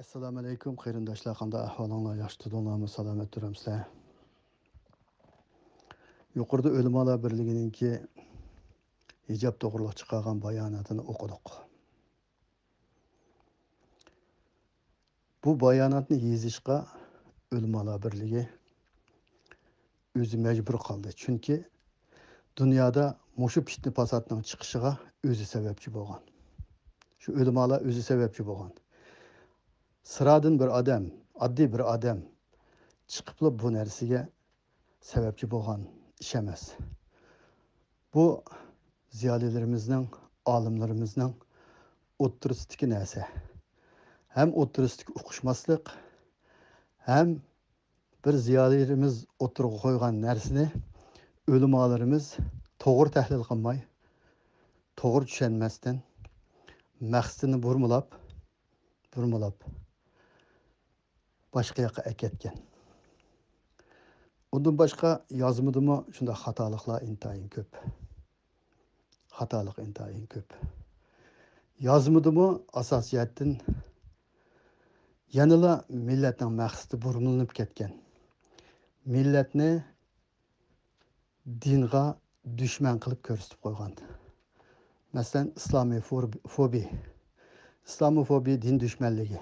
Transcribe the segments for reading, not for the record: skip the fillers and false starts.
Assalomu alaykum qarindoshlar, qanday ahvolinglar? Yaxshi tudinglarmi? Salomat turamsizlar? Yuqorida O'limalar birligininki hijob to'g'riliq chiqargan bayonotini o'qidik. Bu bayonotni yezishga O'limalar birligi o'zi majbur qildi. Chunki dunyoda mushu fitna fasodning chiqishiga o'zi sababchi bo'lgan. Shu O'limalar o'zi sababchi bo'lgan. Sıradan bir odam, oddiy bir odam chiqib bu narsaga sababchi bo'lgan ish emas. Bu ziyolilarimizning, olimlarimizning o'ttiristiki narsa. Hem o'ttiristiki uqishmaslik, hem bir ziyolilarimiz o'ttirg'a qo'ygan narsani o'limalarimiz to'g'ri tahlil qilmay, to'g'ri tushunmasdan maqsadini burmilab boshqa yoqqa aketgan. Undan boshqa yozmadimi shunda xatoliklar intayin ko'p. Xatolik intayin ko'p. Yozmadimi asosiyatdan yanıla milletning maqsadi burmilinib ketgan. Milletni dinga düşman qilib ko'rsatib qo'ygan. Masalan, islamofobiya din düşmanligi.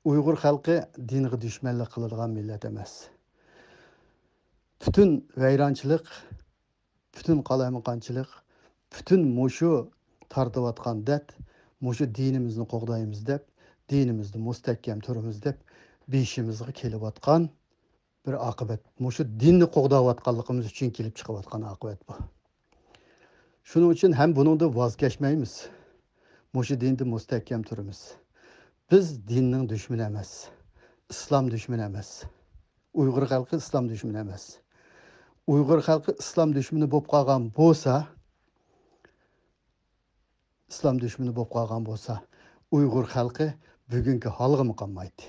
Uyg'ur xalqi dinga düşmanlik qiladigan millat emas. Bütün vayronchilik, bütün qalamaqonchilik, bütün mushu tartiyotgan deb, mushu dinimizni qo'g'daymiz deb, dinimizni mustahkam turamiz deb beshimizga kelayotgan bir oqibat. Mushu dinni qo'g'dayotganligimiz uchun kelib chiqayotgan oqibat bu. Shuning uchun ham buningda voz kechmaymiz. Mushu dinda mustahkam turamiz. Biz dinning dushmani emas. Islom dushmani emas. Uyg'ur xalqi islom dushmani emas. Uyg'ur xalqi islom dushmani bo'lib qolgan bo'lsa, Uyg'ur xalqi bugungi holga qolmaydi.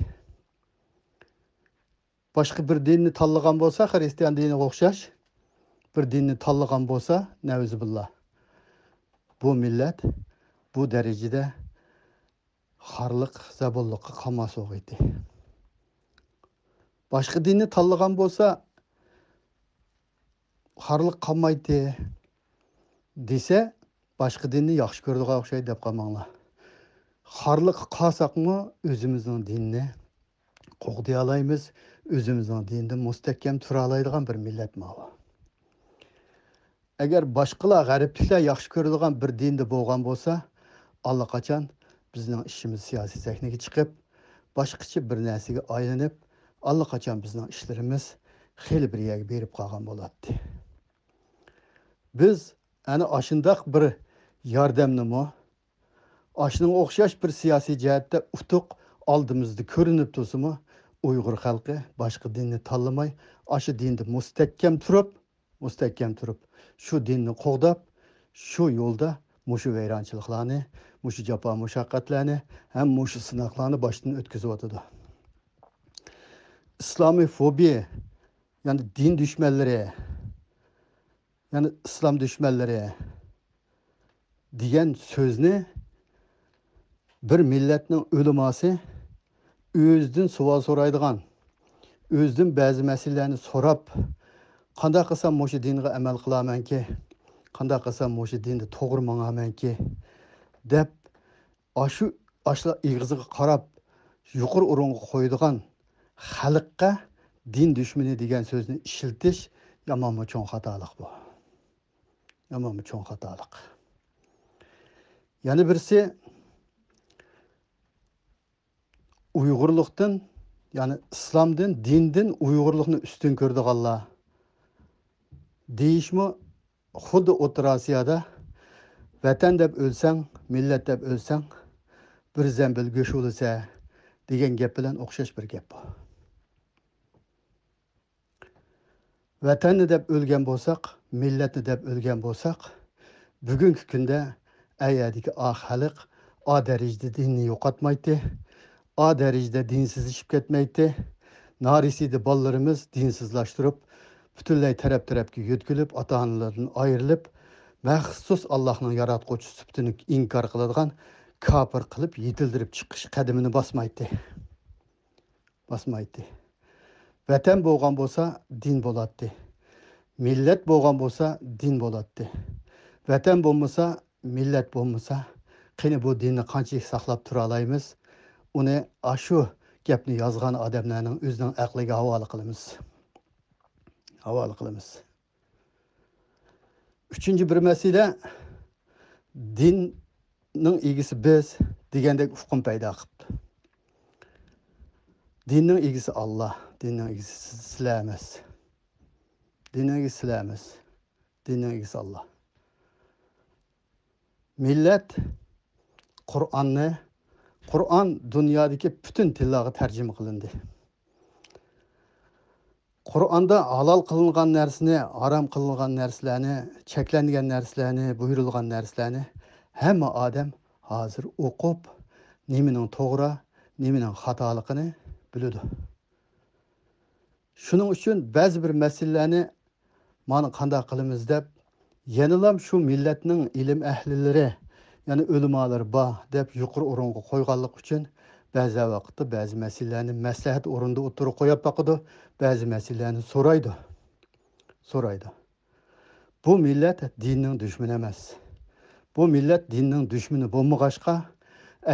Boshqa bir dinni tanlagan bo'lsa, Xristian diniga o'xshash bir dinni tanlagan bo'lsa, navzubillah. Bu millat bu darajada xorliq, zabonliqqa qolmas o'g'aydi. Boshqa dinni tanlagan bo'lsa, xorliq qolmaydi desa, boshqa dinni yaxshi ko'radigan o'xshaydi deb qolmanglar. Xorliq qolsaqmi o'zimizning dinni qo'g'day olamiz, o'zimizning dinda mustahkam tura oladigan bir millat bu. Agar boshqalar g'arbliklar yaxshi ko'radigan bir dinda bo'lgan bo'lsa, allaqachon bizning ishimiz siyosiy sahnaga chiqib, boshqacha bir narsaga aylanib, allaqachon bizning ishlarimiz xeyli bir yerga berib qolgan bo'ladi. Biz ana ashundaq bir yordamnimi, ashunga o'xshash bir siyosiy jihatda utuq oldimizda ko'rinib tursa-mu, Uyg'ur xalqi boshqa dinni tanlamay, ashu dinda mustahkam turib, shu dinni qo'g'dab, shu yo'lda mushu vayronchiliklarni, mushu jafo mushaqqatlarni, ham mushu sinoqlarni boshdan o'tkazib o'tadi. İslamofobiya, yani din düşmanları, yani İslam düşmanları degan so'zni bir millatning o'liması o'zidan savol so'raydigan, o'zidan ba'zi masalalarni so'rab, qanday qilsam mushu dinga amal qilamanki, qanday qilsam mushu dinda to'g'ri manamanki deb ashla ig'ziga qarab yuqori o'ringa qo'yadigan xalqqa din düşmanı degan so'zni ishiltish yamonmi cho'ng xatolik bu. Yamonmi cho'ng xatolik. Yana birisi Uyg'urlikdan, yani islomdan, dindan Uyg'urlikni ustun ko'rdiganlar deyishmi, xuddi O'rta Osiyoda vatan deb o'lsang, millat deb o'lsang, bir zambil go'sht o'lsa degan gap bilan o'xshash bir gap bu. Vatanni deb o'lgan bo'lsak, millatni deb o'lgan bo'lsak, bugungi kunda ayadagi xalq o darajada dinni yo'qotmaydi, o darajada dinsizlashib ketmaydi. Narisida bolalarimiz dinsizlashtirib, butunlay taraf-tarafga yo'tkilib, ota-onalardan ayrilib, maxsus Allohning yaratquchi sifatini inkor qiladigan kafir qilib yetildirib chiqish qadamini bosmaydi. Vatan bo'lgan bo'lsa, din bo'ladi. Millat bo'lgan bo'lsa, din bo'ladi. Vatan bo'lmasa, millat bo'lmasa, qani bu dinni qanchalik saqlab tura olamiz? Uni ashu gapni yozgan odamlarning o'zining aqliga havola qilamiz. Üçüncü bir masala dinning egisi biz degandek hukm paydo qilibdi. Dinning egisi Allah, dinning egisi sizlar emas. Dinning egisi Allah. Millat Qur'on dunyodagi butun tillarga tarjima qilindi. Qur'onda halol qilingan narsani, harom qilingan narsalarni, cheklangan narsalarni, buyurilgan narsalarni hamma odam hozir o'qib, nimaning to'g'ri, nimaning xatoligini biladi. Shuning uchun ba'zi bir masalalarni mana qanday qilamiz deb, yenilam shu millatning ilm ahlilari, ya'ni ulamolar bor deb yuqori o'ringa qo'yganlik uchun ba'zi vaqtda ba'zi masalalarni maslahat o'rinda o'tirib qo'yib baqidi, ba'zi masalalarni so'raydi. Bu millat dinning dushmani emas. Bu millat dinning dushmani bo'lmag'achqa,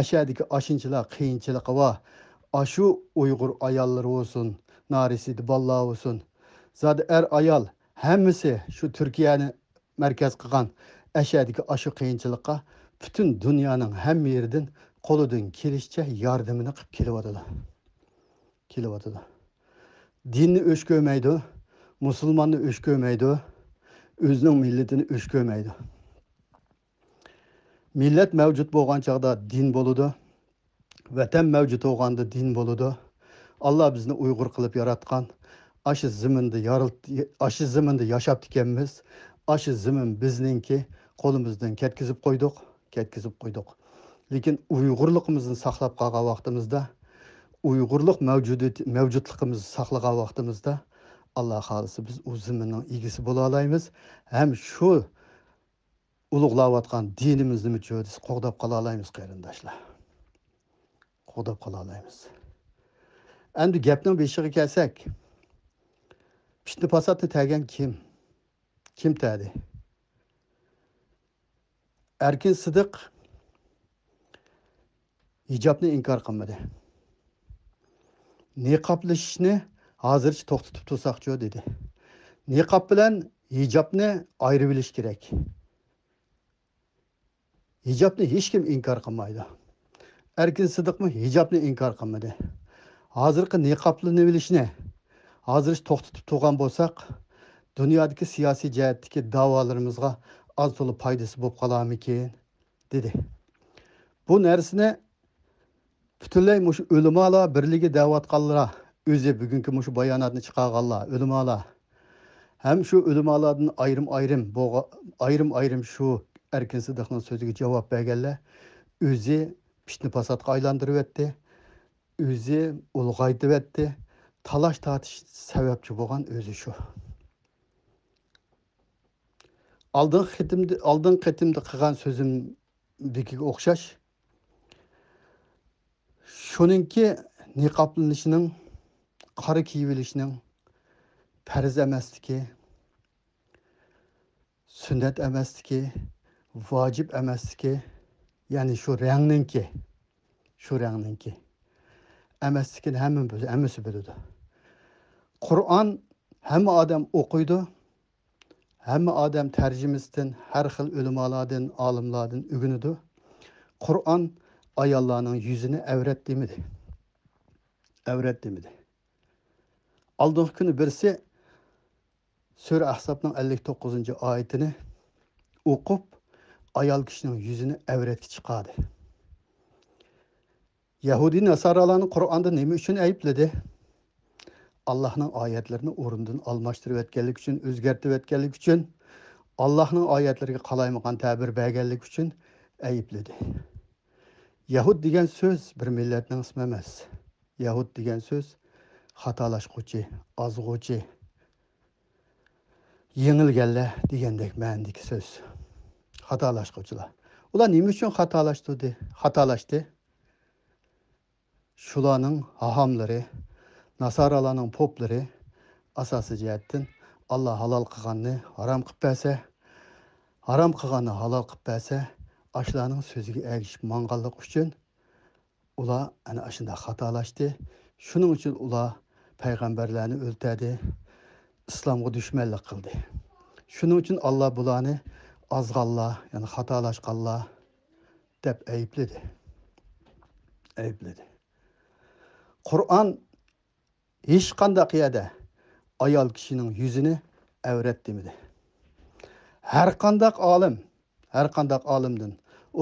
ashadagi ashinchilar qiyinchiligi va ashu Uyg'ur ayollari bo'lsin, narisidi bolalar bo'lsin, zodi ayol hammasi shu Turkiyani markaz qilgan ashadagi ashu qiyinchilikqa butun dunyoning hamma yeridan qo'lidan kelishicha yordamini qilib kelyotidi. Dinni o'ch ko'rmaydi, musulmonni o'ch ko'rmaydi, o'zining millatini o'ch ko'rmaydi. Millat mavjud bo'lgan chog'da din bo'ladi, vatan mavjud bo'lganda din bo'ladi. Allah bizni Uyg'ur qilib yaratgan, aşı ziminda yashab ekanmiz. Aşı zimin bizningki, qo'limizdan ketkizib qo'ydik. Lekin Uyg'urligimizni saqlab qolgan vaqtimizda, Uyg'urlik mavjudligimizni saqlagan vaqtimizda Allah xolisi biz u ziminning egisi bo'la olamiz. Ham shu ulug'layotgan dinimizni mücadis qo'g'dab qola olamiz qarindoshlar. Qo'g'dab qola olamiz. Endi gapning beshiga kelsak, pishni pasatni tagan kim? Kim tadi? Erkin Sidiq hijobni inkor qilmadi. Niqoblashishni hozircha to'xtatib tursak-chi dedi. Niqob bilan hijobni ayirib bilish kerak. Hijobni hech kim inkor qilmaydi. Erkin Sidiqmi hijobni inkor qilmadi. Hozirgi niqobni bilishni hozircha to'xtatib turgan bo'lsak, dunyodagi siyosiy jihatdagi da'volarimizga az to'la foydasi bo'lib qolarmikin dedi. Bu narsani butunlay mush ulamolar birligi da'vatqanlar, o'zi bugungi mush bayonotni chiqarganlar, ulamolar ham shu ulamolardan ayrim shu Erkin Sidiqning so'ziga javob berganlar, o'zi pishni pasatga aylantirib etdi, o'zi ulg'aytib etdi, talash tortish sababchi bo'lgan o'zi shu. Aldın qitimda qilgan so'zimdagi o'xshash, shuningki niqoblanishining, qora kiyilishining farz emasligi, sunnat emasligi, vojib emasligi, ya'ni shu rangninki emasligini hammasi biladi. Qur'on hamma odam o'qiydi. Hamma odam tarjimasidan, har xil ulamolardan, olimlardan o'rganadi. Qur'on ayollarning yuzini avrat demadi. Aldığın kuni birisi Sura Ahzabning 59-oyatini o'qib, ayol kishining yuzini avratga chiqardi. Yahudi Nasaralarning Qur'onda nima uchun aybladi? Allah'ın ayetlerini o'rindan almashtirib etganlik uchun, o'zgartirib etganlik uchun, Allah'ın ayetleriga qalaymagan ta'bir berganlik uchun aybladi. Yahud degan so'z bir millatning ismi emas. Yahud degan so'z xatolashquvchi, ozg'uvchi, yengilganlar degandek ma'nodagi so'z. Xatolashquvchilar. Ular nima uchun xatolashdi? Shularning hahamlari, nasaralarning poplari asosiy jihatdan Alloh halol qilganni harom qilib bersa, harom qilganni halol qilib bersa, ashlarning so'ziga ergishib manganlik uchun ular ana shunda xatolashdi. Shuning uchun ular payg'ambarlarni o'ltirdi, islomga dushmanlik qildi. Shuning uchun Alloh bularni ozg'anlar, ya'ni xatolashganlar deb aybladi. Qur'on hech qanday yerda ayol kishining yuzini avrat demadi. Har qanday olimdan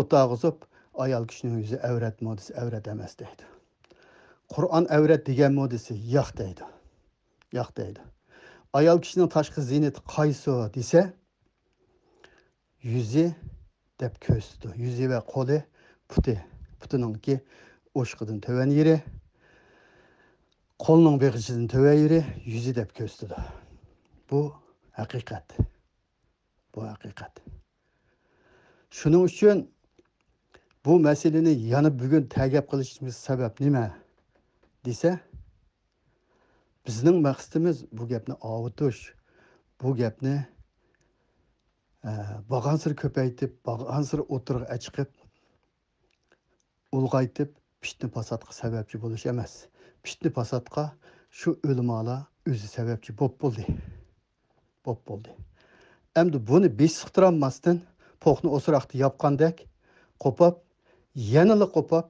o'tag'izib ayol kishining yuzi avrat modisi avrat emas deydi. Qur'on avrat degan modisi yo'q deydi. Ayol kishining tashqi ziynati qaysi desa, yuzi deb ko'rsatdi. Yuzi va qo'li, putiningki o'shqidan töven yeri, qo'lning beg'ichidan töven yeri yuzi deb ko'rsatdi. Bu haqiqat. Shuning uchun bu masalani yana bugun ta'gib qilishimiz sabab nima desa, bizning maqsadimiz bu gapni ovutish, bu gapni bag'ansir ko'paytib, bag'ansir o'tirg'a chiqib, ulg'aytib, fitna fasodga sababchi bo'lish emas. Fitna fasodga shu o'limalar o'zi sababchi bo'lib bo'ldi. Endi buni besiqtiranmasdan po'qni o'sroqda yopgandek qo'pab, yanada qo'pab,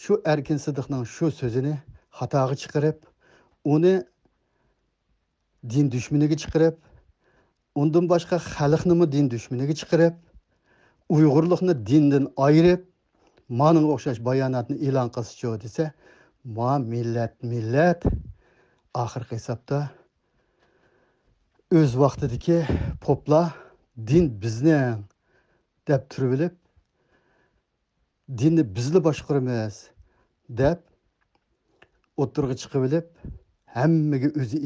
shu Erkin Sidiqning shu so'zini xatoga chiqarib, uni din dushmaniga chiqarib, undan boshqa xalqni din dushmaniga chiqarib, Uyg'urlikni dindan ayirib, mana o'xshash bayonotni e'lon qilishchi desa, ma millat oxirgi hisobda o'z vaqtidagi poplar din bizni deb turib, dinni bizli boshqaramiz deb o'tirg'i chiqib olib, hammaga o'zi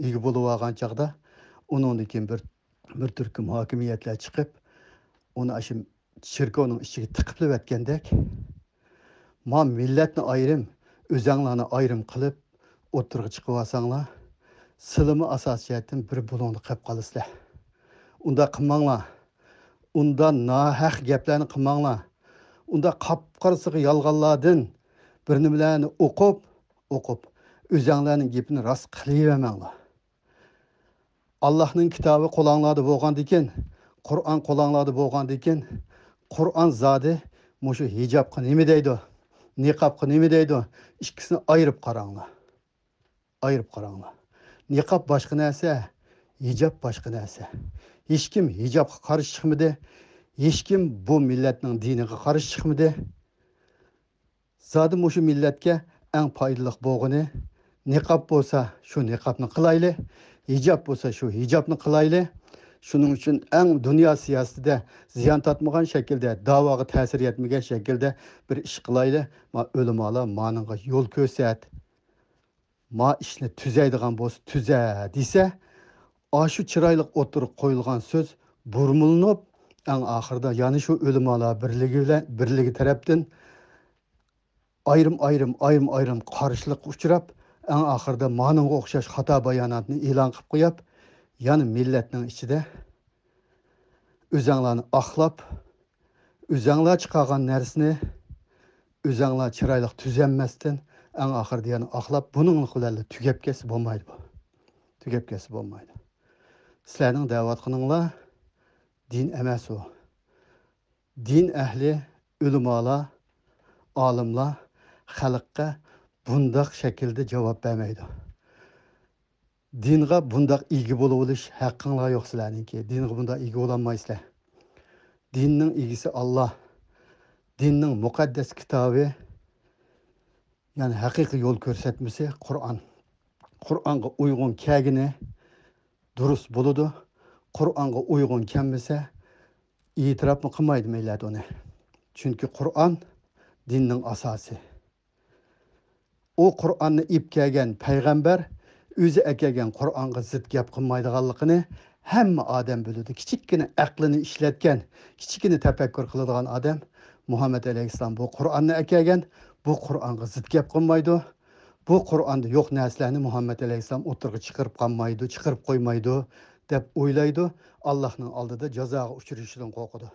ega bo'lib olgan chaqda undan keyin bir turkum hokimiyatlar chiqib, uni shu cherkovning ichiga tiqib o'tgandek, ma millatni ayrim, o'zinglarni ayrim qilib o'tirg'i chiqib olsanglar, silimi asosiyatdan bir bo'lingni qilib qolasizlar. Unda qilmanglar. Unda nahaq gaplarni qilmanglar. Unda qapqarsiq yolg'onlardan bir nimalarni o'qib, o'zinglarning gapini rost qilavermanglar. Allohning kitobi qo'linglarda bo'lgandan, Qur'on qo'linglarda bo'lgandan, Qur'on zodi mushu hijobga nima deydi? Niqobga nima deydi? Ikkisini ayirib qaranglar. Niqob boshqa narsa, hijob boshqa narsa. Hech kim hijobga qarshi chiqmadi. Hech kim bu millatning diniga qarshi chiqmadi. Zodi mushu millatga eng foydali bo'lgani niqob bo'lsa, shu niqobni qilayli, hijob bo'lsa, shu hijobni qilayli. Shuning uchun eng dunyo siyosatida ziyon tortmagan shaklda, da'voga ta'sir etmagan shaklda bir ish qilayli. Ma o'limalar maningga yo'l ko'rsat. Ma ishni tuzaydigan bo'lsa, tuza desa, shu chiroyli o'tirib qo'yilgan so'z burmulinib, eng oxirida yana shu o'limalar birligi tarafdan ayrim qarshilik uchrab, eng oxirida maningga o'xshash xato bayonotni e'lon qilib qo'yib, yani millatning ichida o'zinglarni oqlab, o'zinglar chiqargan narsani o'zinglar chiroyli tuzanmasdan eng oxirida yana oqlab, buning bilan tugab ketsa bo'lmaydi bu. Sizlarning da'vatqininglar din emas u. Din ahli, ulamolar, olimlar xalqqa bundaq shaklda javob bermaydi. Dinga bundaq ega bo'lib olish haqqinglar yo'q sizlarningki. Dinga bundaq ega bo'lolmaysizlar. Dinning egisi Alloh. Dinning muqaddas kitobi, ya'ni haqiqiy yo'l ko'rsatmasi Qur'on. Qur'onga uyg'un kelgini durust bo'ladi. Qur'onga uyg'un kelmasa, e'tirofni qilmaydi millat uni. Chunki Qur'on dinning asosi. O Qur'onni ib kelgan payg'ambar o'zi kelgan Qur'onga zid gap qilmaydiganligini Hamma odam biladi. Kichikkina aqlini ishlatgan, kichikina tafakkur qiladigan odam Muhammad alayhissalom bu Qur'onni akagan, bu Qur'onga zid gap qilmaydi. Bu Qur'onda yo'q narsalarni Muhammad alayhissalom o'tirg'i chiqarib qolmaydi, chiqarib qo'ymaydi deb o'ylaydi. Allohning oldida jazoga uchrashidan qo'rqadi.